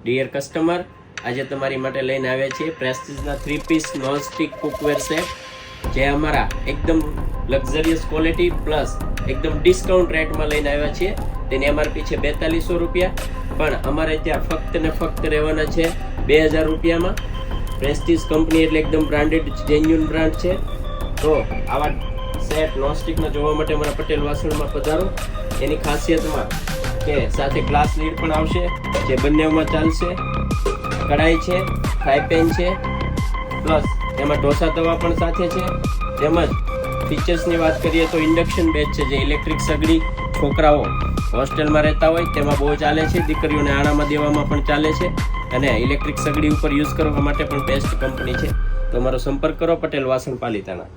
Dear customer, આજે તમારી માટે લઈને આવ્યા છીએ પ્રેસ્ટીજના 3 પીસ નોન સ્ટિક કુકવેર સેટ, જે અમારા એકદમ લક્ઝરિયસ ક્વોલિટી પ્લસ એકદમ ડિસ્કાઉન્ટ રેટમાં લઈને આવ્યા છીએ. તેની એમઆરપી છે 4200 રૂપિયા, પણ અમારે ત્યાં ફક્ત ને ફક્ત રહેવાના છે 2000 રૂપિયામાં. પ્રેસ્ટીજ કંપની એટલે એકદમ બ્રાન્ડેડ જેન્યુઅન બ્રાન્ડ છે. તો આવા સેટ નોનસ્ટિકના જોવા માટે અમારા પટેલ વાસણમાં પધારો. એની ખાસિયતમાં કે સાથે ગ્લાસ લીડ પણ આવશે, જે બંનેમાં ચાલશે. કઢાઈ છે, ફ્રાય પેન છે, પ્લસ એમાં ઢોસા તવા પણ સાથે છે. તેમજ ફીચર્સની વાત કરીએ તો ઇન્ડક્શન બેચ છે, જે ઇલેક્ટ્રિક સગડી છોકરાઓ હોસ્ટેલમાં રહેતા હોય તેમાં બહુ ચાલે છે, દીકરીઓને આણામાં દેવામાં પણ ચાલે છે, અને ઇલેક્ટ્રિક સગડી ઉપર યુઝ કરવા માટે પણ બેસ્ટ કંપની છે. તો અમારો સંપર્ક કરો પટેલ વાસણ પાલિતાણા.